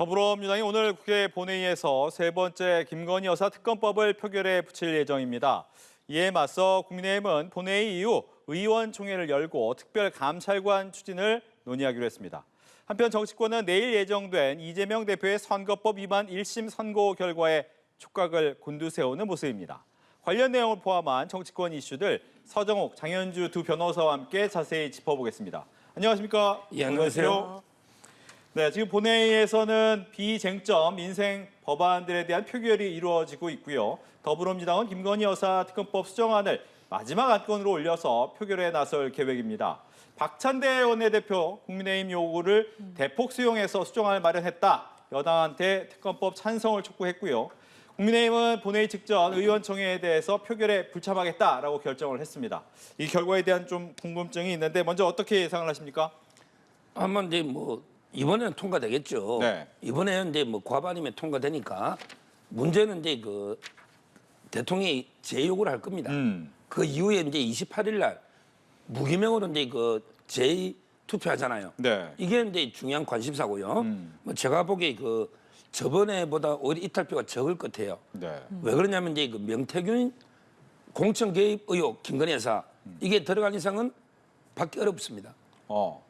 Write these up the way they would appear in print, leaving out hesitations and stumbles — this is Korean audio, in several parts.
더불어민주당이 오늘 국회 본회의에서 세 번째 김건희 여사 특검법을 표결에 붙일 예정입니다. 이에 맞서 국민의힘은 본회의 이후 의원총회를 열고 특별감찰관 추진을 논의하기로 했습니다. 한편 정치권은 내일 예정된 이재명 대표의 선거법 위반 1심 선고 결과에 촉각을 곤두세우는 모습입니다. 관련 내용을 포함한 정치권 이슈들 서정옥, 장현주 두 변호사와 함께 자세히 짚어보겠습니다. 안녕하십니까? 예, 안녕하세요. 네, 지금 본회의에서는 비쟁점 민생 법안들에 대한 표결이 이루어지고 있고요. 더불어민주당은 김건희 여사 특검법 수정안을 마지막 안건으로 올려서 표결에 나설 계획입니다. 박찬대 원내대표 국민의힘 요구를 대폭 수용해서 수정안을 마련했다. 여당한테 특검법 찬성을 촉구했고요. 국민의힘은 본회의 직전 의원총회에 대해서 표결에 불참하겠다라고 결정을 했습니다. 이 결과에 대한 좀 궁금증이 있는데 먼저 어떻게 예상을 하십니까? 아마 이제 이번에는 통과되겠죠. 네. 이번에는 이제 과반이면 통과되니까 문제는 이제 대통령이 재요구를 할 겁니다. 그 이후에 이제 28일 날 무기명으로 이제 재투표하잖아요. 네. 이게 이제 중요한 관심사고요. 제가 보기에 저번에보다 오히려 이탈표가 적을 것 같아요. 네. 왜 그러냐면 이제 명태균 공천 개입 의혹 김건희 여사 이게 들어간 이상은 받기 어렵습니다.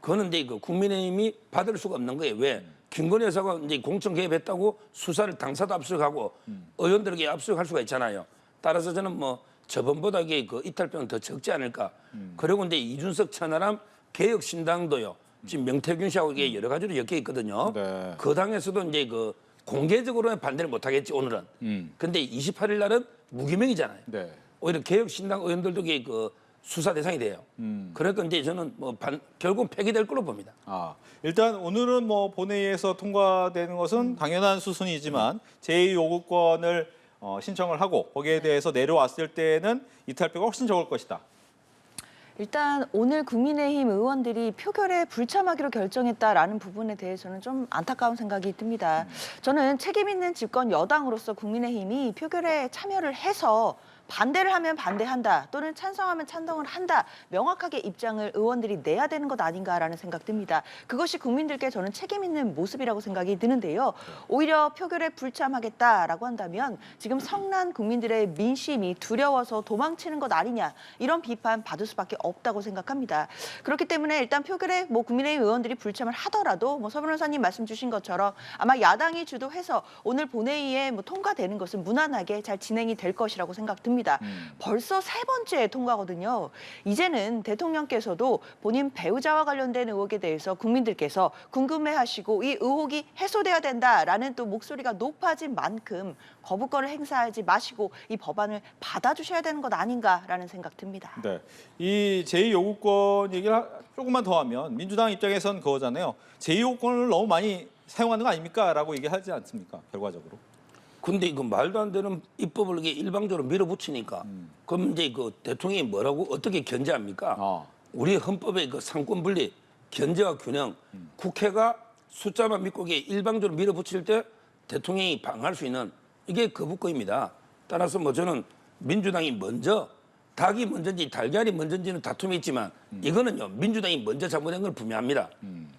그거는 이제 국민의힘이 받을 수가 없는 거예요. 왜? 김건희 여사가 이제 공천 개입했다고 수사를 당사도 압수하고 의원들에게 압수할 수가 있잖아요. 따라서 저는 저번보다 이게 이탈표는 더 적지 않을까. 그리고 이제 이준석 천하람 개혁신당도요. 지금 명태균 씨하고 이게 여러 가지로 엮여 있거든요. 네. 그 당에서도 이제 공개적으로는 반대를 못 하겠지 오늘은. 근데 28일 날은 무기명이잖아요. 네. 오히려 개혁신당 의원들도 이게 수사 대상이 돼요. 그러니까 이제 저는 결국 폐기될 걸로 봅니다. 일단 오늘은 본회의에서 통과되는 것은 당연한 수순이지만 제2요구권을 신청을 하고 거기에 대해서 내려왔을 때는 이탈표가 훨씬 적을 것이다. 일단 오늘 국민의힘 의원들이 표결에 불참하기로 결정했다라는 부분에 대해서는 좀 안타까운 생각이 듭니다. 저는 책임 있는 집권 여당으로서 국민의힘이 표결에 참여를 해서 반대를 하면 반대한다 또는 찬성하면 찬성을 한다 명확하게 입장을 의원들이 내야 되는 것 아닌가라는 생각 듭니다. 그것이 국민들께 저는 책임 있는 모습이라고 생각이 드는데요. 오히려 표결에 불참하겠다라고 한다면 지금 성난 국민들의 민심이 두려워서 도망치는 것 아니냐 이런 비판 받을 수밖에 없다고 생각합니다. 그렇기 때문에 일단 표결에 국민의힘 의원들이 불참을 하더라도 서 변호사님 말씀 주신 것처럼 아마 야당이 주도해서 오늘 본회의에 통과되는 것은 무난하게 잘 진행이 될 것이라고 생각됩니다. 벌써 세 번째 통과거든요. 이제는 대통령께서도 본인 배우자와 관련된 의혹에 대해서 국민들께서 궁금해하시고 이 의혹이 해소돼야 된다라는 또 목소리가 높아진 만큼 거부권을 행사하지 마시고 이 법안을 받아주셔야 되는 것 아닌가라는 생각 듭니다. 네, 이 제2요구권 얘기를 조금만 더 하면 민주당 입장에선 그거잖아요. 제2요구권을 너무 많이 사용하는 거 아닙니까? 라고 얘기하지 않습니까? 결과적으로. 근데 말도 안 되는 입법을 이게 일방적으로 밀어붙이니까 그럼 이제 대통령이 뭐라고 어떻게 견제합니까? 우리 헌법의 상권 분리, 견제와 균형, 국회가 숫자만 믿고 이게 일방적으로 밀어붙일 때 대통령이 방어할 수 있는 이게 거부권입니다. 따라서 저는 민주당이 먼저 닭이 먼저인지 달걀이 먼저인지는 다툼이 있지만 이거는요 민주당이 먼저 잘못한 걸 분명합니다.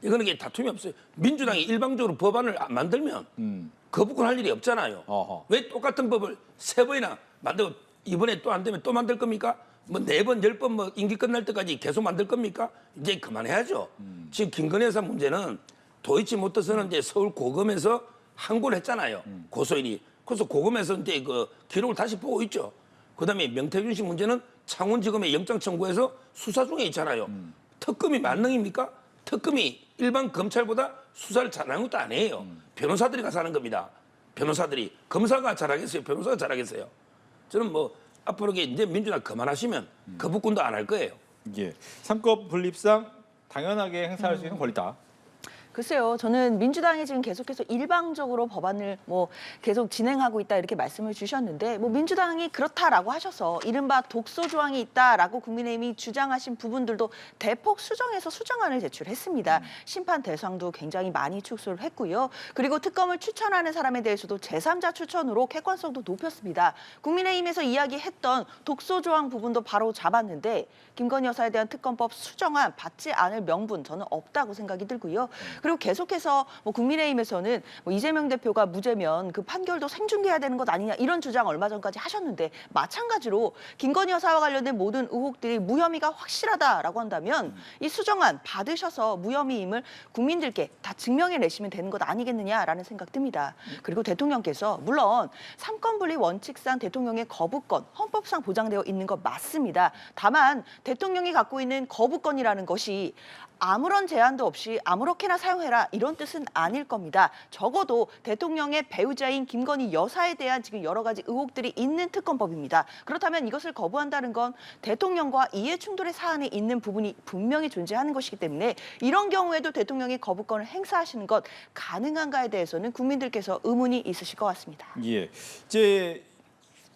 이거는 이게 다툼이 없어요. 민주당이 일방적으로 법안을 안 만들면 거부권 할 일이 없잖아요. 왜 똑같은 법을 세 번이나 만들고 이번에 또 안 되면 또 만들 겁니까? 4번, 10번 임기 끝날 때까지 계속 만들 겁니까? 이제 그만해야죠. 지금 김건희 여사 문제는 도이치모터스는 이제 서울 고검에서 항고를 했잖아요. 고소인이. 그래서 고검에서 이제 기록을 다시 보고 있죠. 그다음에 명태균 씨 문제는 창원지검에 영장 청구해서 수사 중에 있잖아요. 특검이 만능입니까? 특검이 일반 검찰보다 수사를 잘하는 것도 아니에요. 변호사들이 가서 하는 겁니다. 변호사들이. 검사가 잘하겠어요? 변호사가 잘하겠어요? 저는 앞으로 이제 민주당 그만하시면 거부권도 안 할 거예요. 예, 3급 분립상 당연하게 행사할 수 있는 권리다. 글쎄요, 저는 민주당이 지금 계속해서 일방적으로 법안을 계속 진행하고 있다 이렇게 말씀을 주셨는데 민주당이 그렇다라고 하셔서 이른바 독소 조항이 있다라고 국민의힘이 주장하신 부분들도 대폭 수정해서 수정안을 제출했습니다. 심판 대상도 굉장히 많이 축소를 했고요. 그리고 특검을 추천하는 사람에 대해서도 제3자 추천으로 객관성도 높였습니다. 국민의힘에서 이야기했던 독소 조항 부분도 바로 잡았는데 김건희 여사에 대한 특검법 수정안 받지 않을 명분 저는 없다고 생각이 들고요. 그리고 계속해서 뭐 국민의힘에서는 뭐 이재명 대표가 무죄면 그 판결도 생중계해야 되는 것 아니냐 이런 주장 얼마 전까지 하셨는데 마찬가지로 김건희 여사와 관련된 모든 의혹들이 무혐의가 확실하다라고 한다면 이 수정안 받으셔서 무혐의임을 국민들께 다 증명해내시면 되는 것 아니겠느냐라는 생각 듭니다. 그리고 대통령께서 물론 삼권분리 원칙상 대통령의 거부권 헌법상 보장되어 있는 것 맞습니다. 다만 대통령이 갖고 있는 거부권이라는 것이 아무런 제한도 없이 아무렇게나 사용해라 이런 뜻은 아닐 겁니다. 적어도 대통령의 배우자인 김건희 여사에 대한 지금 여러 가지 의혹들이 있는 특검법입니다. 그렇다면 이것을 거부한다는 건 대통령과 이해 충돌의 사안이 있는 부분이 분명히 존재하는 것이기 때문에 이런 경우에도 대통령이 거부권을 행사하시는 것 가능한가에 대해서는 국민들께서 의문이 있으실 것 같습니다. 예, 이제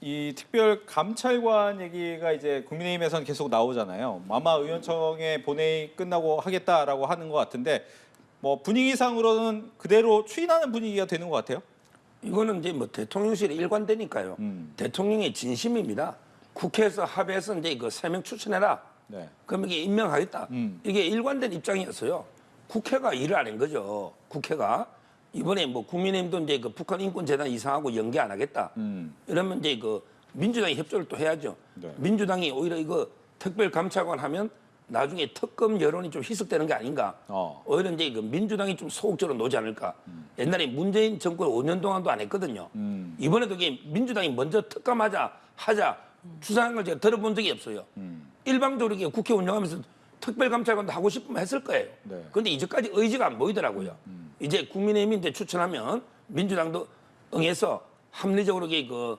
이 특별 감찰관 얘기가 이제 국민의힘에서는 계속 나오잖아요. 아마 의원총회 본회의 끝나고 하겠다라고 하는 것 같은데 뭐 분위기상으로는 그대로 추인하는 분위기가 되는 것 같아요. 이거는 이제 뭐 대통령실에 일관되니까요. 대통령의 진심입니다. 국회에서 합의해서 이제 그 3명 추천해라. 네. 그럼 이게 임명하겠다. 이게 일관된 입장이었어요. 국회가 일을 안 한 거죠. 국회가. 이번에 뭐 국민의힘도 이제 그 북한 인권재단 이상하고 연계 안 하겠다. 이러면 이제 그 민주당이 협조를 또 해야죠. 네. 민주당이 오히려 이거 특별감찰관 하면 나중에 특검 여론이 좀 희석되는 게 아닌가. 오히려 이제 그 민주당이 좀 소극적으로 놓지 않을까. 옛날에 문재인 정권 5년 동안도 안 했거든요. 이번에도 이게 민주당이 먼저 하자 주장한 걸 제가 들어본 적이 없어요. 일방적으로 이게 국회 운영하면서 특별감찰관도 하고 싶으면 했을 거예요. 네. 그런데 이제까지 의지가 안 보이더라고요. 이제 국민의힘이 이제 추천하면 민주당도 응해서 합리적으로 그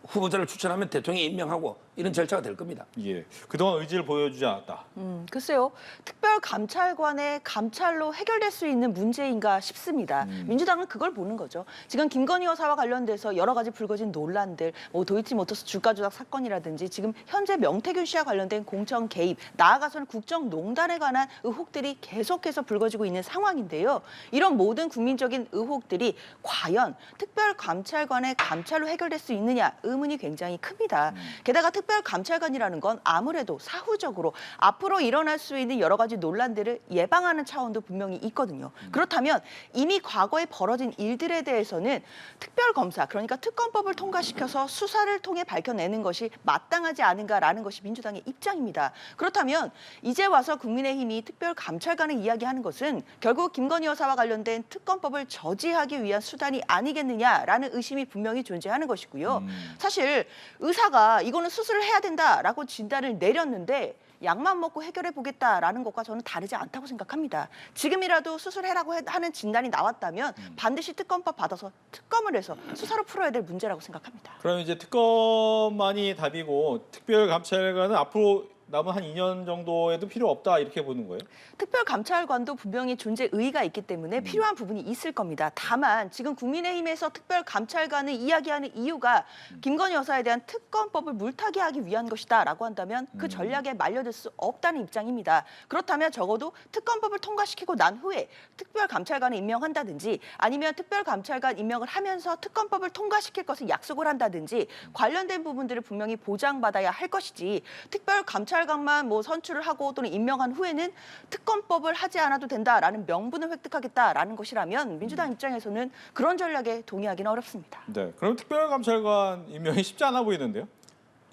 후보자를 추천하면 대통령이 임명하고 이런 절차가 될 겁니다. 예, 그동안 의지를 보여주지 않았다. 글쎄요. 특별감찰관의 감찰로 해결될 수 있는 문제인가 싶습니다. 민주당은 그걸 보는 거죠. 지금 김건희 여사와 관련돼서 여러 가지 불거진 논란들, 뭐 도이치모터스 주가 조작 사건이라든지 지금 현재 명태균 씨와 관련된 공천 개입, 나아가서는 국정농단에 관한 의혹들이 계속해서 불거지고 있는 상황인데요. 이런 모든 국민적인 의혹들이 과연 특별감찰관의 감찰로 해결될 수 있느냐 의문이 굉장히 큽니다. 게다가 특별감찰관이라는 건 아무래도 사후적으로 앞으로 일어날 수 있는 여러 가지 논란들을 예방하는 차원도 분명히 있거든요. 그렇다면 이미 과거에 벌어진 일들에 대해서는 특별검사, 그러니까 특검법을 통과시켜서 수사를 통해 밝혀내는 것이 마땅하지 않은가라는 것이 민주당의 입장입니다. 그렇다면 이제 와서 국민의힘이 특별감찰관을 이야기하는 것은 결국 김건희 여사와 관련된 특검법을 저지하기 위한 수단이 아니겠느냐라는 의심이 분명히 존재하는 것이고요. 사실 의사가 이거는 수술을 해야 된다라고 진단을 내렸는데 약만 먹고 해결해 보겠다라는 것과 저는 다르지 않다고 생각합니다. 지금이라도 수술해라고 하는 진단이 나왔다면 반드시 특검법 받아서 특검을 해서 수사로 풀어야 될 문제라고 생각합니다. 그럼 이제 특검만이 답이고 특별감찰관은 앞으로 남은 한 2년 정도에도 필요 없다 이렇게 보는 거예요? 특별감찰관도 분명히 존재 의의가 있기 때문에 필요한 부분이 있을 겁니다. 다만 지금 국민의힘에서 특별감찰관을 이야기하는 이유가 김건희 여사에 대한 특검법을 물타기 하기 위한 것이다라고 한다면 그 전략에 말려들 수 없다는 입장입니다. 그렇다면 적어도 특검법을 통과시키고 난 후에 특별감찰관을 임명한다든지 아니면 특별감찰관 임명을 하면서 특검법을 통과시킬 것을 약속을 한다든지 관련된 부분들을 분명히 보장받아야 할 것이지 특별감찰관만 뭐 선출을 하고 또는 임명한 후에는 특검법을 하지 않아도 된다라는 명분을 획득하겠다라는 것이라면 민주당 입장에서는 그런 전략에 동의하기는 어렵습니다. 네, 그럼 특별감찰관 임명이 쉽지 않아 보이는데요?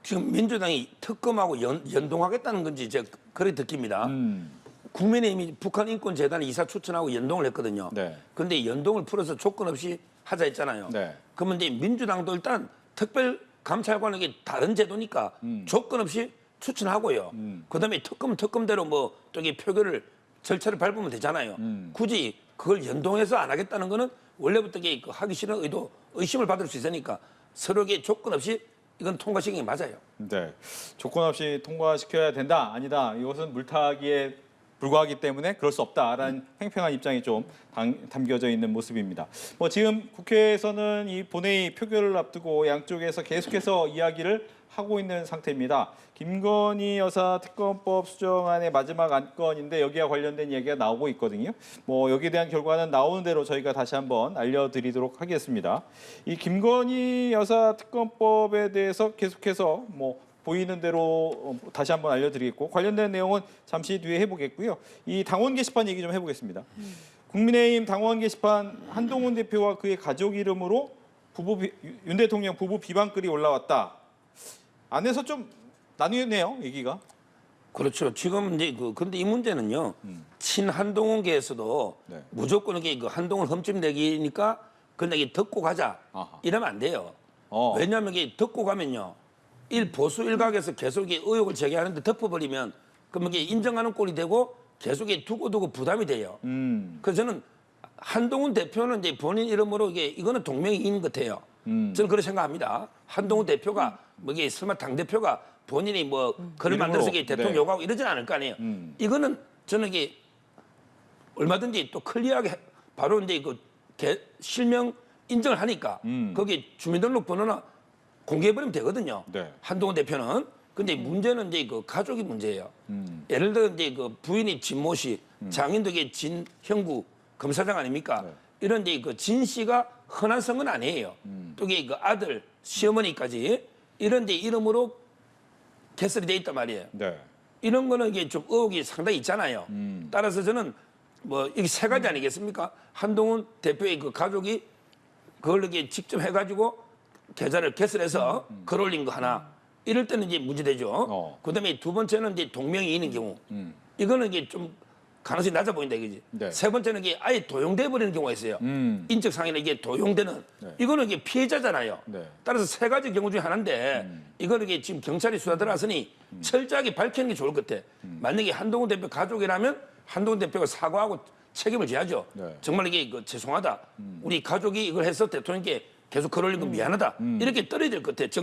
지금 민주당이 특검하고 연동하겠다는 건지 이제 그렇게 느낍니다. 국민의힘이 북한 인권재단 이사 추천하고 연동을 했거든요. 네. 그런데 연동을 풀어서 조건 없이 하자 했잖아요. 네. 그러면 이제 민주당도 일단 특별감찰관에게 다른 제도니까 조건 없이 추천하고요. 그다음에 특검은 특검대로 뭐 저기 표결을 절차를 밟으면 되잖아요. 굳이 그걸 연동해서 안 하겠다는 거는 원래부터 하기 싫은 의도, 의심을 받을 수 있으니까 서로에게 조건 없이 이건 통과시키는 게 맞아요. 네, 조건 없이 통과시켜야 된다, 아니다. 이것은 물타기에 불과하기 때문에 그럴 수 없다라는 팽팽한 입장이 좀 담겨져 있는 모습입니다. 뭐 지금 국회에서는 이 본회의 표결을 앞두고 양쪽에서 계속해서 이야기를 하고 있는 상태입니다. 김건희 여사 특검법 수정안의 마지막 안건인데 여기와 관련된 얘기가 나오고 있거든요. 뭐 여기에 대한 결과는 나오는 대로 저희가 다시 한번 알려드리도록 하겠습니다. 이 김건희 여사 특검법에 대해서 계속해서 뭐 보이는 대로 다시 한번 알려드리겠고 관련된 내용은 잠시 뒤에 해보겠고요. 이 당원 게시판 얘기 좀 해보겠습니다. 국민의힘 당원 게시판 한동훈 대표와 그의 가족 이름으로 윤 대통령 부부 비방글이 올라왔다. 안에서 좀 나뉘네요, 얘기가. 그렇죠. 지금 이제 근데 이 문제는요. 친한동훈계에서도 네. 무조건 이게 한동훈 흠집내기니까 근데 이게 듣고 가자 아하. 이러면 안 돼요. 어. 왜냐하면 이게 듣고 가면요. 보수 일각에서 계속 이게 의혹을 제기하는데 덮어버리면 그러면 이게 인정하는 꼴이 되고 계속 이게 두고 부담이 돼요. 그래서 저는 한동훈 대표는 이제 본인 이름으로 이거는 동명이인 것 같아요. 저는 그렇게 생각합니다. 한동훈 대표가 뭐 이게 설마 당 대표가 본인이 뭐 글을 만들어서 이게 대통령 네. 요구하고 이러진 않을 거 아니에요. 이거는 저는 이게 얼마든지 또 클리어하게 바로 이제 실명 인정을 하니까 거기 주민등록번호나 공개해버리면 되거든요. 네. 한동훈 대표는. 근데 문제는 이제 가족이 문제예요. 예를 들어 이제 부인이 진모 씨, 장인도 이게 진형구 검사장 아닙니까? 네. 이런 이제 진 씨가 흔한 성은 아니에요. 또 이게 아들, 시어머니까지 이런 이제 이름으로 개설이 돼 있단 말이에요. 네. 이런 거는 이게 좀 의혹이 상당히 있잖아요. 따라서 저는 뭐 이게 세 가지 아니겠습니까? 한동훈 대표의 가족이 그걸 이렇게 직접 해가지고 계좌를 개설해서 글 올린 거 하나. 이럴 때는 이제 문제되죠. 그다음에 두 번째는 이제 동명이인인 경우. 이거는 이게 좀 가능성이 낮아 보인다 이거지. 네. 세 번째는 이게 아예 도용돼 버리는 경우가 있어요. 인적 상해는 이게 도용되는. 네. 이거는 이게 피해자잖아요. 네. 따라서 세 가지 경우 중에 하나인데 이거는 이게 지금 경찰이 수사 들어왔으니 철저하게 밝히는 게 좋을 것 같아. 만약에 한동훈 대표 가족이라면 한동훈 대표가 사과하고 책임을 져야죠. 네. 정말 이게 죄송하다. 우리 가족이 이걸 해서 대통령께 계속 글 올린 건 미안하다. 이렇게 떨어야 될 것 같아.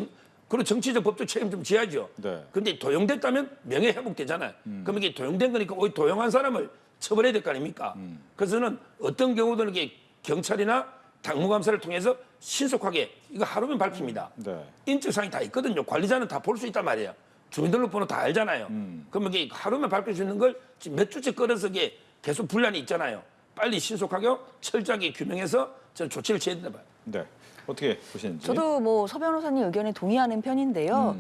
그리고 정치적 법적 책임 좀 져야죠. 네. 근데 도용됐다면 명예 회복되잖아요. 그럼 이게 도용된 거니까 오히려 도용한 사람을 처벌해야 될 거 아닙니까? 그래서 저는 어떤 경우든 이게 경찰이나 당무감사를 통해서 신속하게 이거 하루면 밝힙니다. 네. 인적사항이 다 있거든요. 관리자는 다 볼 수 있단 말이에요. 주민등록번호 다 알잖아요. 그러면 이게 하루면 밝힐 수 있는 걸 지금 몇 주째 끌어서 이게 계속 분란이 있잖아요. 빨리 신속하게 철저하게 규명해서 저는 조치를 취해야 된다 봐요. 네. 어떻게 보시는지. 저도 뭐 서 변호사님 의견에 동의하는 편인데요.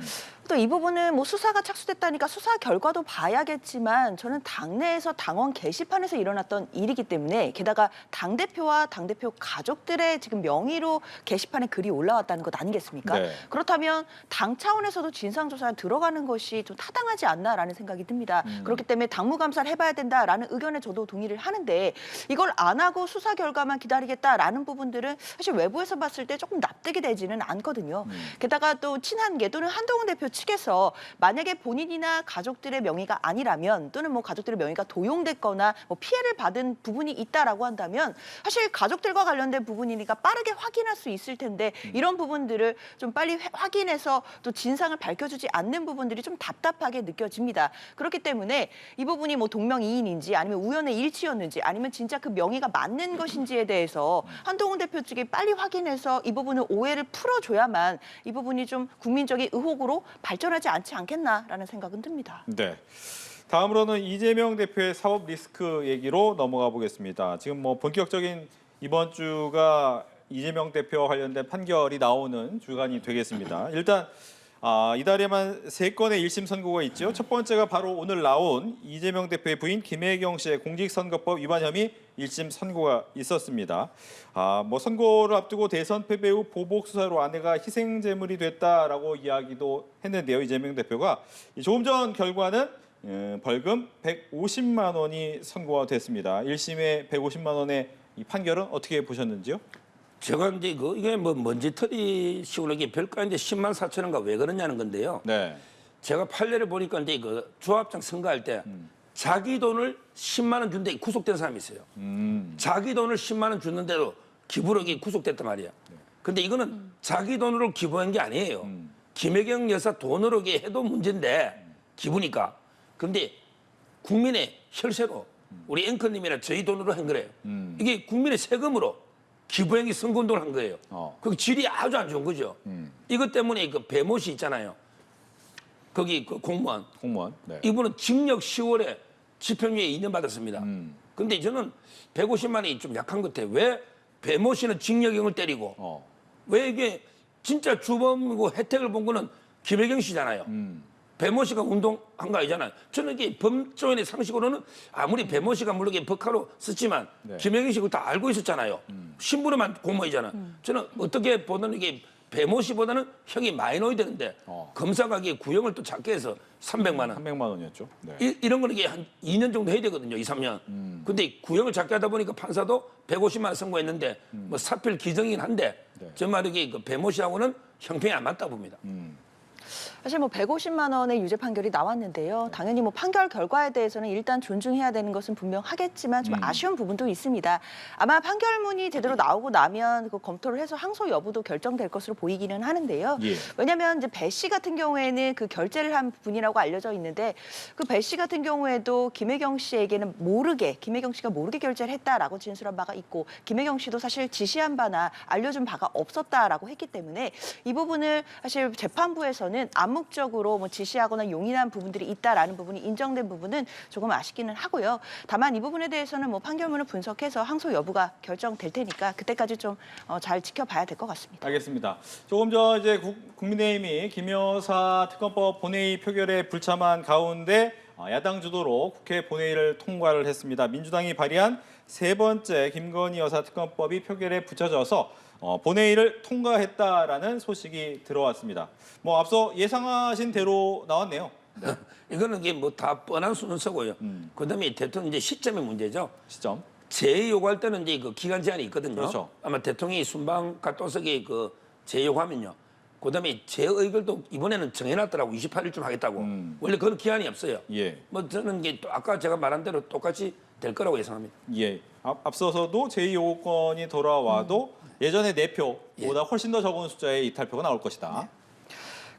또 이 부분은 뭐 수사가 착수됐다니까 수사 결과도 봐야겠지만 저는 당내에서 당원 게시판에서 일어났던 일이기 때문에 게다가 당대표와 당대표 가족들의 지금 명의로 게시판에 글이 올라왔다는 것 아니겠습니까? 네. 그렇다면 당 차원에서도 진상조사에 들어가는 것이 좀 타당하지 않나라는 생각이 듭니다. 그렇기 때문에 당무감사를 해봐야 된다라는 의견에 저도 동의를 하는데 이걸 안 하고 수사 결과만 기다리겠다라는 부분들은 사실 외부에서 봤을 때 조금 납득이 되지는 않거든요. 게다가 또 친한계 또는 한동훈 대표 측에서 만약에 본인이나 가족들의 명의가 아니라면 또는 뭐 가족들의 명의가 도용됐거나 뭐 피해를 받은 부분이 있다라고 한다면 사실 가족들과 관련된 부분이니까 빠르게 확인할 수 있을 텐데 이런 부분들을 좀 빨리 확인해서 또 진상을 밝혀주지 않는 부분들이 좀 답답하게 느껴집니다. 그렇기 때문에 이 부분이 뭐 동명이인인지 아니면 우연의 일치였는지 아니면 진짜 그 명의가 맞는 것인지에 대해서 한동훈 대표 측이 빨리 확인해서 이 부분을 오해를 풀어줘야만 이 부분이 좀 국민적인 의혹으로 발전하지 않지 않겠나라는 생각은 듭니다. 네. 다음으로는 이재명 대표의 사법 리스크 얘기로 넘어가 보겠습니다. 지금 뭐 본격적인 이번 주가 이재명 대표와 관련된 판결이 나오는 주간이 되겠습니다. 일단 이달에만 3건의 1심 선고가 있죠. 첫 번째가 바로 오늘 나온 이재명 대표의 부인 김혜경 씨의 공직선거법 위반 혐의 1심 선고가 있었습니다. 뭐 선고를 앞두고 대선 패배 후 보복 수사로 아내가 희생제물이 됐다라고 이야기도 했는데요. 이재명 대표가 조금 전 결과는 벌금 150만 원이 선고가 됐습니다. 1심의 150만 원의 이 판결은 어떻게 보셨는지요? 제가 이제 이게 뭐 먼지털이 식으로 이게 별가인데 10만 4천 원가 왜 그러냐는 건데요. 네. 제가 판례를 보니까 이제 조합장 선거할 때 자기 돈을 10만 원 준데 구속된 사람이 있어요. 자기 돈을 10만 원 줬는데도 기부로 이게 구속됐단 말이야. 근데 이거는 자기 돈으로 기부한 게 아니에요. 김혜경 여사 돈으로 이게 해도 문제인데 기부니까. 근데 국민의 혈세로 우리 앵커님이나 저희 돈으로 한 거래요. 이게 국민의 세금으로 기부행위 선거운동을 한 거예요. 그 질이 아주 안 좋은 거죠. 이것 때문에 배모 씨 있잖아요. 거기 공무원. 네. 이분은 징역 10월에 집행유예 2년 받았습니다. 근데 저는 150만 원이 좀 약한 것 같아요. 왜 배모 씨는 징역형을 때리고 왜 이게 진짜 주범이고 혜택을 본 거는 김혜경 씨잖아요. 배모 씨가 운동한 거 아니잖아요. 저는 이게 법조인의 상식으로는 아무리 배모 씨가 물론 이게 법카로 썼지만 네. 김영희 씨가 다 알고 있었잖아요. 신부름한 공무원이잖아. 저는 어떻게 보면 이게 배모 씨보다는 형이 많이 넣어야 되는데 검사가 이게 구형을 또 작게 해서 300만 원. 300만 원이었죠. 네. 이런 거는 이게 한 2년 정도 해야 되거든요. 2, 3년. 근데 구형을 작게 하다 보니까 판사도 150만 원 선고했는데 뭐 사필 기정이긴 한데 네. 정말 이게 그 배모 씨하고는 형평이 안 맞다 봅니다. 사실 뭐 150만 원의 유죄 판결이 나왔는데요. 당연히 뭐 판결 결과에 대해서는 일단 존중해야 되는 것은 분명하겠지만 좀 아쉬운 부분도 있습니다. 아마 판결문이 제대로 나오고 나면 그 검토를 해서 항소 여부도 결정될 것으로 보이기는 하는데요. 예. 왜냐하면 이제 배 씨 같은 경우에는 그 결재를 한 분이라고 알려져 있는데 그 배 씨 같은 경우에도 김혜경 씨에게는 김혜경 씨가 모르게 결재를 했다라고 진술한 바가 있고 김혜경 씨도 사실 지시한 바나 알려준 바가 없었다라고 했기 때문에 이 부분을 사실 재판부에서는 암묵적으로 뭐 지시하거나 용인한 부분들이 있다라는 부분이 인정된 부분은 조금 아쉽기는 하고요. 다만 이 부분에 대해서는 뭐 판결문을 분석해서 항소 여부가 결정될 테니까 그때까지 좀 잘 지켜봐야 될 것 같습니다. 알겠습니다. 조금 전 이제 국민의힘이 김 여사 특검법 본회의 표결에 불참한 가운데 야당 주도로 국회 본회의를 통과를 했습니다. 민주당이 발의한 세 번째 김건희 여사 특검법이 표결에 붙여져서 본회의를 통과했다라는 소식이 들어왔습니다. 뭐 앞서 예상하신 대로 나왔네요. 이거는 이게 뭐 다 뻔한 순서고요. 그다음에 대통령 이제 시점의 문제죠. 시점. 재의 요구할 때는 이제 그 기간 제한이 있거든요. 그렇죠. 아마 대통령이 순방 가또석에 그 재의 요구하면요. 그다음에 재 의결도 이번에는 정해놨더라고 28일쯤 하겠다고. 원래 그런 기한이 없어요. 예. 뭐 저는 이게 또 아까 제가 말한 대로 똑같이 될 거라고 예상합니다. 예. 앞서서도 제2요구권이 돌아와도 예전의 4표보다 훨씬 더 적은 숫자의 이탈표가 나올 것이다.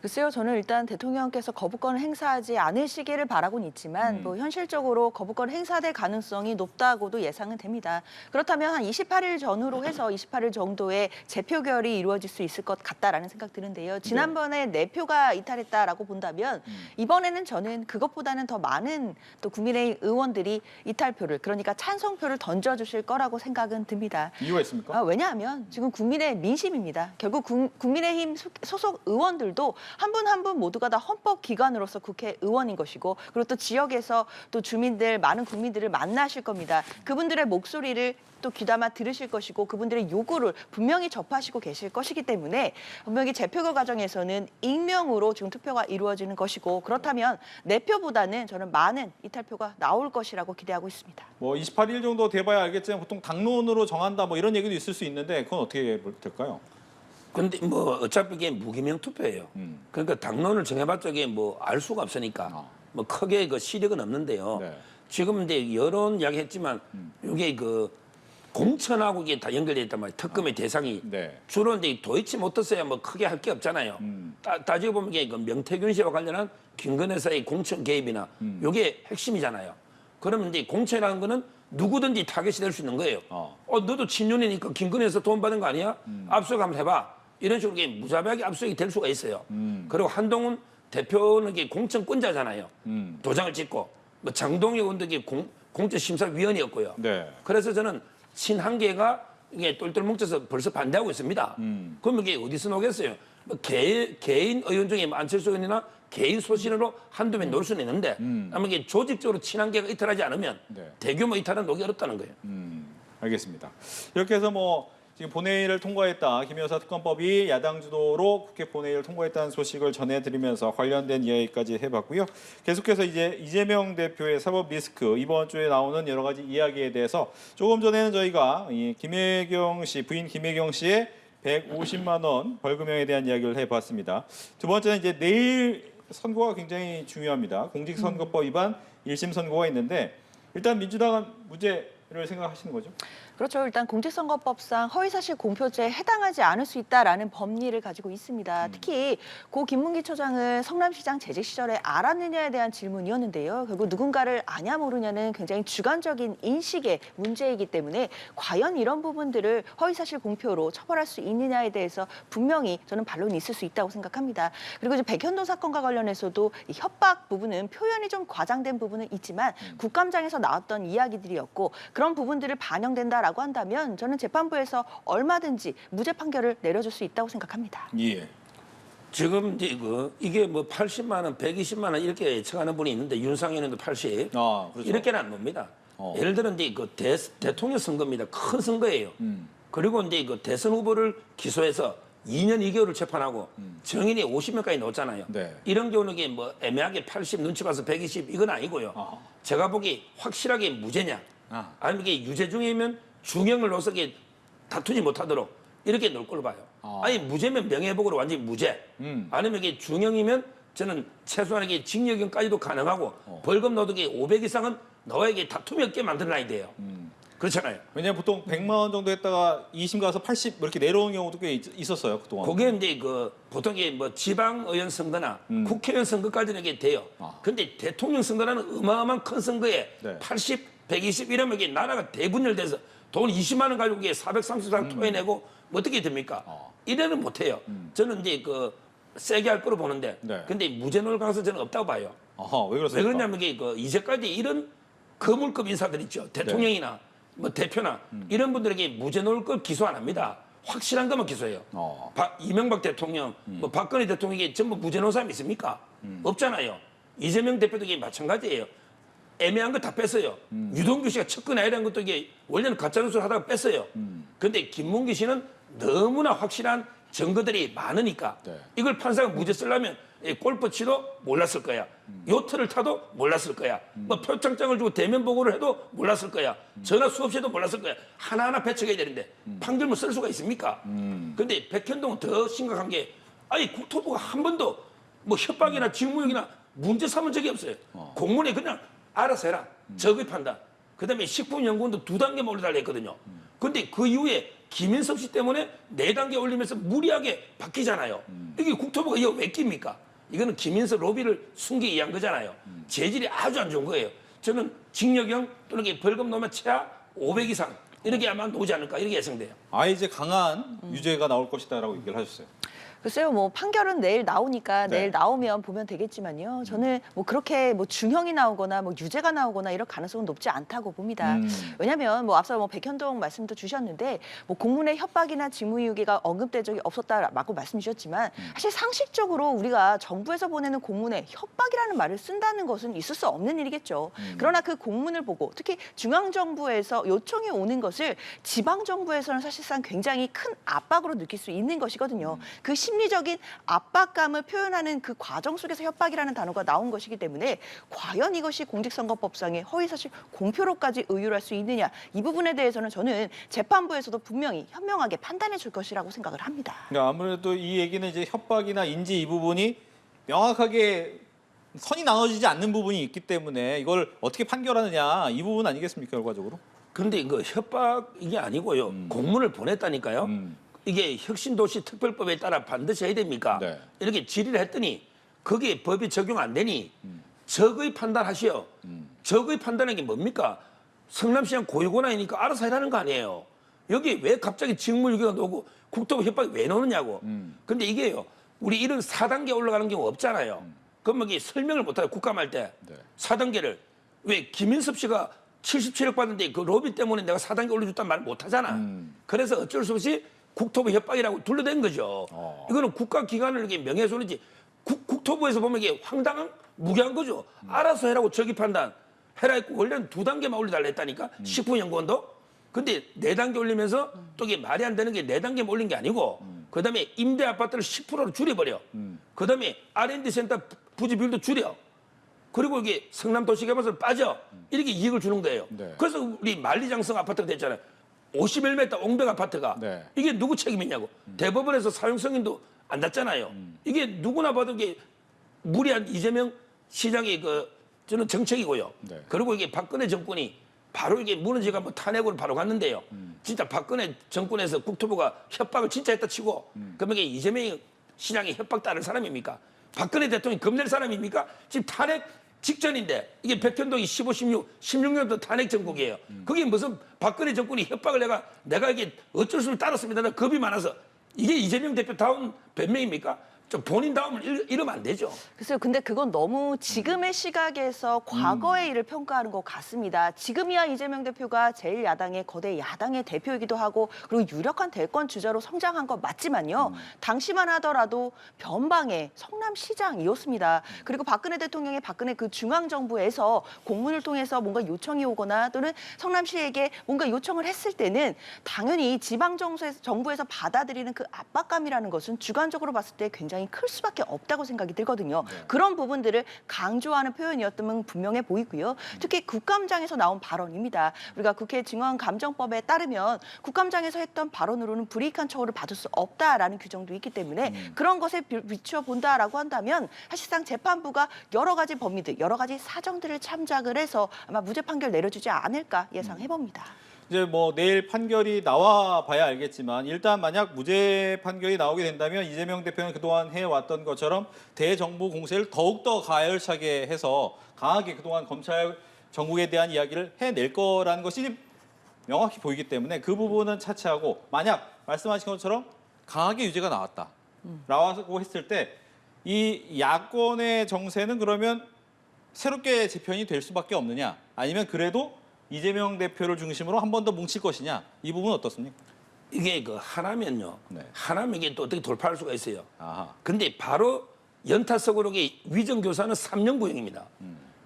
글쎄요, 저는 일단 대통령께서 거부권을 행사하지 않으시기를 바라고는 있지만 뭐 현실적으로 거부권 행사될 가능성이 높다고도 예상은 됩니다. 그렇다면 한 28일 전후로 해서 28일 정도의 재표결이 이루어질 수 있을 것 같다라는 생각 드는데요. 지난번에 4표가 이탈했다라고 본다면 이번에는 저는 그것보다는 더 많은 또 국민의힘 의원들이 이탈표를 그러니까 찬성표를 던져주실 거라고 생각은 듭니다. 이유가 있습니까? 왜냐하면 지금 국민의 민심입니다. 결국 국민의힘 소속 의원들도 한 분 한 분 모두가 다 헌법기관으로서 국회의원인 것이고 그리고 또 지역에서 또 주민들, 많은 국민들을 만나실 겁니다. 그분들의 목소리를 또 귀담아 들으실 것이고 그분들의 요구를 분명히 접하시고 계실 것이기 때문에 분명히 재표결 과정에서는 익명으로 지금 투표가 이루어지는 것이고 그렇다면 4표보다는 저는 많은 이탈표가 나올 것이라고 기대하고 있습니다. 뭐 28일 정도 돼봐야 알겠지만 보통 당론으로 정한다 뭐 이런 얘기도 있을 수 있는데 그건 어떻게 될까요? 근데 뭐 어차피 이게 무기명 투표예요. 그러니까 당론을 정해봤자 이게 뭐 알 수가 없으니까 뭐 크게 그 시력은 없는데요. 네. 지금 이제 여론 이야기했지만 이게 그 공천하고 이게 다 연결돼 있단 말이에요. 특검의 대상이 네. 주로 이제 도이치모터스야 뭐 크게 할 게 없잖아요. 따지고 보면 이게 그 명태균 씨와 관련한 김건희 여사의 공천 개입이나 이게 핵심이잖아요. 그러면 이제 공천이라는 거는 누구든지 타겟이 될 수 있는 거예요. 너도 친윤이니까 김건희 여사 돈 받은 거 아니야? 압수수색 한번 해봐. 이런 식으로 이게 무자비하게 압수수색이 될 수가 있어요. 그리고 한동훈 대표는 이게 공천권자잖아요. 도장을 찍고 뭐 장동혁 의원도 이게 공천심사위원이었고요. 네. 그래서 저는 친한계가 이게 똘똘 뭉쳐서 벌써 반대하고 있습니다. 그럼 이게 어디서 나오겠어요? 뭐 개인 의원 중에 안철수 의원이나 개인 소신으로 한두 명 놓을 수는 있는데 아마 이게 조직적으로 친한계가 이탈하지 않으면 네. 대규모 이탈은 놓기 어렵다는 거예요. 알겠습니다. 이렇게 해서 뭐 지금 본회의를 통과했다. 김 여사 특검법이 야당 주도로 국회 본회의를 통과했다는 소식을 전해드리면서 관련된 이야기까지 해봤고요. 계속해서 이제 이재명 대표의 사법 리스크 이번 주에 나오는 여러 가지 이야기에 대해서 조금 전에는 저희가 이 김혜경 씨 부인 김혜경 씨의 150만 원 벌금형에 대한 이야기를 해봤습니다. 두 번째는 이제 내일 선고가 굉장히 중요합니다. 공직선거법 위반 1심 선고가 있는데 일단 민주당은 무죄를 생각하시는 거죠? 그렇죠. 일단 공직선거법상 허위사실 공표죄에 해당하지 않을 수 있다라는 법리를 가지고 있습니다. 특히 고 김문기 처장을 성남시장 재직 시절에 알았느냐에 대한 질문이었는데요. 결국 누군가를 아냐 모르냐는 굉장히 주관적인 인식의 문제이기 때문에 과연 이런 부분들을 허위사실 공표로 처벌할 수 있느냐에 대해서 분명히 저는 반론이 있을 수 있다고 생각합니다. 그리고 이제 백현도 사건과 관련해서도 이 협박 부분은 표현이 좀 과장된 부분은 있지만 국감장에서 나왔던 이야기들이었고 그런 부분들을 반영된다라고 한다면 저는 재판부에서 얼마든지 무죄 판결을 내려줄 수 있다고 생각합니다. 예. 지금 이제 이게 뭐 80만 원, 120만 원 이렇게 예측하는 분이 있는데 윤상현은 80 그렇죠. 이렇게는 안 놉니다. 예를 들어 이제 대통령 선거입니다. 큰 선거예요. 그리고 이제 대선 후보를 기소해서 2년 2개월을 재판하고 증인이 50명까지 넣었잖아요. 네. 이런 경우는 이게 뭐 애매하게 80 눈치 봐서 120 이건 아니고요. 제가 보기 확실하게 무죄냐, 아니면 이게 유죄 중이면 중형을 넣어서 이게 다투지 못하도록 이렇게 넣을 걸로 봐요. 아니 무죄면 명예회복으로 완전히 무죄. 아니면 이게 중형이면 저는 최소한 이게 징역형까지도 가능하고 벌금 넣어도 500 이상은 넣어야 이게 다툼이 없게 만들어놔야 돼요. 그렇잖아요. 왜냐면 보통 100만 원 정도 했다가 2심 가서 80 이렇게 내려오는 경우도 꽤 있었어요 그동안. 그게 이제 보통 이게 뭐 지방의원 선거나 국회의원 선거까지는 이게 돼요. 근데 대통령 선거라는 어마어마한 큰 선거에 네. 80, 120 이러면 이게 나라가 대분열돼서 돈 20만 원 가지고 이게 430상 토해내고 뭐 어떻게 됩니까? 이래는 못해요. 저는 이제 세게 할 거로 보는데, 네. 근데 무죄 넣을 가능성 저는 없다고 봐요. 왜 왜 그러세요? 그러냐면 이게 이제까지 이런 거물급 인사들 있죠. 대통령이나 뭐 대표나 이런 분들에게 무죄 넣을 걸 기소 안 합니다. 확실한 것만 기소해요. 이명박 대통령, 뭐 박근혜 대통령이 전부 무죄 넣은 사람이 있습니까? 없잖아요. 이재명 대표도 이게 마찬가지예요. 애매한 거 다 뺐어요. 유동규 씨가 척근해야 되는 것도 이게 원래는 가짜뉴스를 하다가 뺐어요. 근데 김문기 씨는 너무나 확실한 증거들이 많으니까 네. 이걸 판사가 무죄 쓰려면 골프 치도 몰랐을 거야. 요트를 타도 몰랐을 거야. 뭐 표창장을 주고 대면 보고를 해도 몰랐을 거야. 전화 수없이도 몰랐을 거야. 하나하나 배척해야 되는데 판결문 쓸 수가 있습니까? 근데 백현동은 더 심각한 게 아니 국토부가 한 번도 뭐 협박이나 직무유기나 문제 삼은 적이 없어요. 공문에 그냥 알아서 해라. 적의 판단. 그다음에 식품연구원도 2단계만 올려달라 했거든요. 근데 그 이후에 김인섭 씨 때문에 4단계 올리면서 무리하게 바뀌잖아요. 이게 국토부가 이거 왜 낍니까? 이거는 김인섭 로비를 숨기기 위한 거잖아요. 재질이 아주 안 좋은 거예요. 저는 징역형 또는 벌금 넣으면 최하 500 이상 이렇게 아마 나오지 않을까 이렇게 예상돼요. 이제 강한 유죄가 나올 것이다라고 얘기를 하셨어요. 글쎄요, 뭐 판결은 내일 나오니까 네. 내일 나오면 보면 되겠지만요. 저는 뭐 그렇게 뭐 중형이 나오거나 뭐 유죄가 나오거나 이럴 가능성은 높지 않다고 봅니다. 왜냐하면 뭐 앞서 뭐 백현동 말씀도 주셨는데 뭐 공문의 협박이나 직무유기가 언급된 적이 없었다라고 말씀 주셨지만 사실 상식적으로 우리가 정부에서 보내는 공문에 협박이라는 말을 쓴다는 것은 있을 수 없는 일이겠죠. 그러나 그 공문을 보고 특히 중앙정부에서 요청이 오는 것을 지방정부에서는 사실상 굉장히 큰 압박으로 느낄 수 있는 것이거든요. 그 심리적인 압박감을 표현하는 그 과정 속에서 협박이라는 단어가 나온 것이기 때문에 과연 이것이 공직선거법상의 허위사실 공표로까지 의율할 수 있느냐 이 부분에 대해서는 저는 재판부에서도 분명히 현명하게 판단해 줄 것이라고 생각을 합니다. 그러니까 아무래도 이 얘기는 이제 협박이나 인지 이 부분이 명확하게 선이 나눠지지 않는 부분이 있기 때문에 이걸 어떻게 판결하느냐 이 부분 아니겠습니까 결과적으로? 근데 이거 협박이 아니고요. 공문을 보냈다니까요. 이게 혁신도시 특별법에 따라 반드시 해야 됩니까? 네. 이렇게 질의를 했더니 거기에 법이 적용 안 되니 적의 판단하시오. 적의 판단하는 게 뭡니까? 성남시장 고유권한이니까 알아서 해라는 거 아니에요. 여기 왜 갑자기 직무유기가 나오고 국토부 협박이 왜 나오느냐고. 근데 이게요. 우리 이런 4단계 올라가는 경우 없잖아요. 그럼 이게 설명을 못해요. 국감할 때. 네. 4단계를. 왜 김인섭 씨가 77억 받는데 그 로비 때문에 내가 4단계 올려줬다는 말 못하잖아. 그래서 어쩔 수 없이 국토부 협박이라고 둘러댄 거죠. 이거는 국가기관을 이렇게 명예훼손이지. 국토부에서 보면 이게 황당한 무기한 거죠. 알아서 해라고 저기 판단 해라 했고 원래는 2단계만 올려달라 했다니까. 식품연구원도. 근데 4단계 올리면서 또 이게 말이 안 되는 게 4단계만 올린 게 아니고 그다음에 임대 아파트를 10%로 줄여버려. 그다음에 R&D 센터 부지 비율도 줄여. 그리고 이게 성남도시개발서 빠져. 이렇게 이익을 주는 거예요. 네. 그래서 우리 만리장성 아파트가 됐잖아요. 51m 옹백 아파트가 네. 이게 누구 책임이냐고. 대법원에서 사용 승인도 안 났잖아요. 이게 누구나 봐도 이게 무리한 이재명 시장의 저는 정책이고요. 네. 그리고 이게 박근혜 정권이 바로 이게 무너지가 뭐 탄핵으로 바로 갔는데요. 진짜 박근혜 정권에서 국토부가 협박을 진짜 했다 치고 그러면 이게 이재명 시장이 협박 따를 사람입니까? 박근혜 대통령이 겁낼 사람입니까? 지금 탄핵 직전인데 이게 백현동이 15, 16년도 탄핵 정국이에요. 그게 무슨 박근혜 정권이 협박을 내가 이게 어쩔 수 없이 따랐습니다. 나 겁이 많아서 이게 이재명 대표 다운 변명입니까? 좀 본인 다음을 이러면 안 되죠. 글쎄요. 근데 그건 너무 지금의 시각에서 과거의 일을 평가하는 것 같습니다. 지금이야 이재명 대표가 제1야당의 거대 야당의 대표이기도 하고 그리고 유력한 대권 주자로 성장한 건 맞지만요. 당시만 하더라도 변방의 성남시장이었습니다. 그리고 박근혜 대통령의 박근혜 그 중앙정부에서 공문을 통해서 뭔가 요청이 오거나 또는 성남시에게 뭔가 요청을 했을 때는 당연히 지방정부에서 받아들이는 그 압박감이라는 것은 주관적으로 봤을 때 굉장히 클 수밖에 없다고 생각이 들거든요. 그런 부분들을 강조하는 표현이었다면 분명해 보이고요. 특히 국감장에서 나온 발언입니다. 우리가 국회 증언감정법에 따르면 국감장에서 했던 발언으로는 불이익한 처우를 받을 수 없다라는 규정도 있기 때문에 그런 것에 비춰본다라고 한다면 사실상 재판부가 여러 가지 범위들, 여러 가지 사정들을 참작을 해서 아마 무죄 판결 내려주지 않을까 예상해봅니다. 이제 뭐 내일 판결이 나와 봐야 알겠지만 일단 만약 무죄 판결이 나오게 된다면 이재명 대표는 그동안 해왔던 것처럼 대정부 공세를 더욱더 가열차게 해서 강하게 그동안 검찰 정국에 대한 이야기를 해낼 거라는 것이 명확히 보이기 때문에 그 부분은 차치하고 만약 말씀하신 것처럼 강하게 유죄가 나왔다라고 했을 때 이 야권의 정세는 그러면 새롭게 재편이 될 수밖에 없느냐 아니면 그래도 이재명 대표를 중심으로 한 번 더 뭉칠 것이냐 이 부분은 어떻습니까? 이게 그 하나면요. 네. 하나면 이게 또 어떻게 돌파할 수가 있어요. 아하. 근데 바로 연타석으로 위정교사는 3년 구형입니다.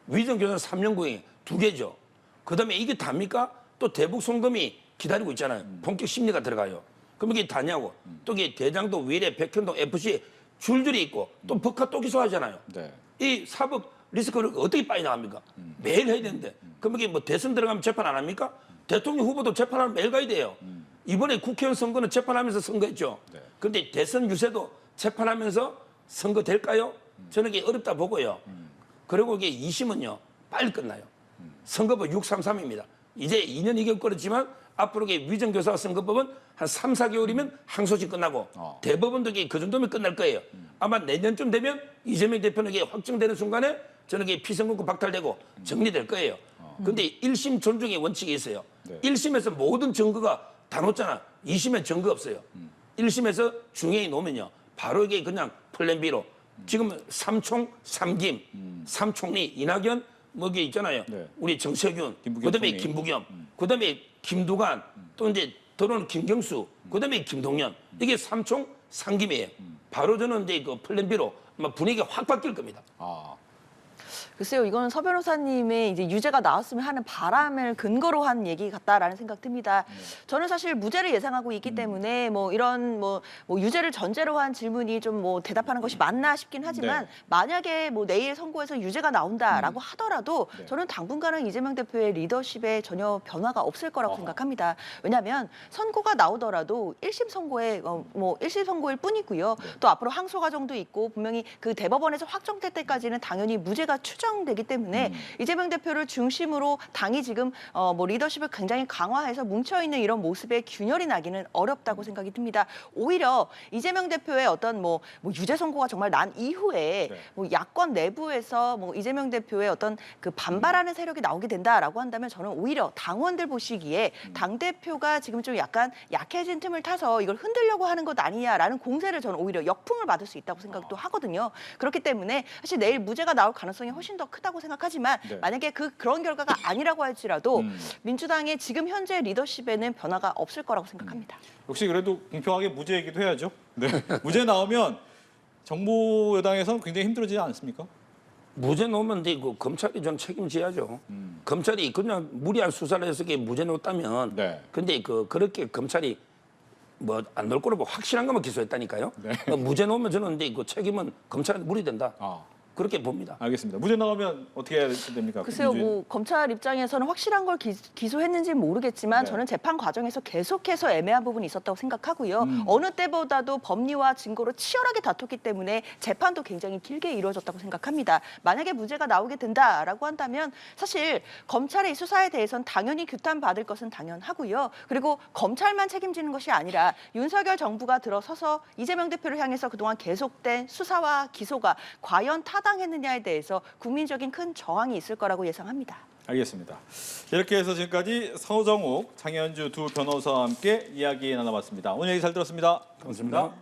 위정교사는 3년 구형 두 개죠. 그다음에 이게 답니까? 또 대북 송금이 기다리고 있잖아요. 본격 심리가 들어가요. 그럼 이게 다냐고. 또 이게 대장도, 위례, 백현동, FC 줄줄이 있고 또 법카 또 기소하잖아요. 네. 이 사법 리스크를 어떻게 빠져나갑니까? 매일 해야 되는데. 그럼 이게 뭐 대선 들어가면 재판 안 합니까? 대통령 후보도 재판하면 매일 가야 돼요. 이번에 국회의원 선거는 재판하면서 선거했죠. 네. 그런데 대선 유세도 재판하면서 선거 될까요? 저는 이게 어렵다 보고요. 그리고 이게 2심은요, 빨리 끝나요. 선거법 633입니다. 이제 2년 2개월 걸었지만 앞으로 이게 위정교사 선거법은 한 3, 4개월이면 항소심 끝나고 대법원도 이게 그 정도면 끝날 거예요. 아마 내년쯤 되면 이재명 대표는 이게 확정되는 순간에 저는 이게 피선거권 박탈되고 정리될 거예요. 근데 1심 존중의 원칙이 있어요. 네. 1심에서 모든 증거가 다 놓잖아. 2심엔 증거 없어요. 1심에서 중형이 놓으면요. 바로 이게 그냥 플랜 B로. 지금 삼총, 삼김, 삼총리, 이낙연, 뭐 이게 있잖아요. 네. 우리 정세균, 김부겸 그다음에 총리. 김부겸, 그다음에 김두관, 또 이제 들어오는 김경수, 그다음에 김동연. 이게 삼총, 삼김이에요. 바로 저는 이제 그 플랜 B로 아마 분위기가 확 바뀔 겁니다. 아. 글쎄요, 이거는 서 변호사님의 이제 유죄가 나왔으면 하는 바람을 근거로 한 얘기 같다라는 생각 듭니다. 저는 사실 무죄를 예상하고 있기 때문에 뭐 이런 뭐 유죄를 전제로 한 질문이 좀 뭐 대답하는 것이 맞나 싶긴 하지만 네. 만약에 뭐 내일 선고에서 유죄가 나온다라고 하더라도 네. 저는 당분간은 이재명 대표의 리더십에 전혀 변화가 없을 거라고 생각합니다. 왜냐하면 선고가 나오더라도 1심 선고에 뭐 1심 선고일 뿐이고요. 또 앞으로 항소 과정도 있고 분명히 그 대법원에서 확정될 때까지는 당연히 무죄가 추정되기 때문에 이재명 대표를 중심으로 당이 지금 뭐 리더십을 굉장히 강화해서 뭉쳐있는 이런 모습에 균열이 나기는 어렵다고 생각이 듭니다. 오히려 이재명 대표의 어떤 뭐 유죄 선고가 정말 난 이후에 네. 뭐 야권 내부에서 뭐 이재명 대표의 어떤 그 반발하는 세력이 나오게 된다라고 한다면 저는 오히려 당원들 보시기에 당 대표가 지금 좀 약간 약해진 틈을 타서 이걸 흔들려고 하는 것 아니냐라는 공세를 저는 오히려 역풍을 받을 수 있다고 생각도 하거든요. 그렇기 때문에 사실 내일 무죄가 나올 가능성이 훨씬 더 크다고 생각하지만 네. 만약에 그런 결과가 아니라고 할지라도 민주당의 지금 현재 리더십에는 변화가 없을 거라고 생각합니다. 역시 그래도 공평하게 무죄 얘기도 해야죠. 네. 무죄 나오면 정부 여당에서는 굉장히 힘들어지지 않습니까? 무죄 놓으면 그 검찰이 좀 책임져야죠. 검찰이 그냥 무리한 수사를 해서 이게 무죄 놓았다면, 네. 근데 그렇게 검찰이 뭐 안 놓을 거라고 확실한 것만 기소했다니까요. 네. 무죄 놓으면 저는 근데 그 책임은 검찰한테 무리된다. 아. 그렇게 봅니다. 알겠습니다. 무죄 나오면 어떻게 해야 됩니까? 글쎄요, 민주주의. 뭐 검찰 입장에서는 확실한 걸 기소했는지는 모르겠지만 네. 저는 재판 과정에서 계속해서 애매한 부분이 있었다고 생각하고요. 어느 때보다도 법리와 증거로 치열하게 다퉜기 때문에 재판도 굉장히 길게 이루어졌다고 생각합니다. 만약에 무죄가 나오게 된다라고 한다면 사실 검찰의 이 수사에 대해서는 당연히 규탄받을 것은 당연하고요. 그리고 검찰만 책임지는 것이 아니라 윤석열 정부가 들어서서 이재명 대표를 향해서 그동안 계속된 수사와 기소가 과연 타당했느냐에 대해서 국민적인 큰 저항이 있을 거라고 예상합니다. 알겠습니다. 이렇게 해서 지금까지 서정욱, 장현주 두 변호사와 함께 이야기 나눠봤습니다. 오늘 얘기 잘 들었습니다. 고맙습니다.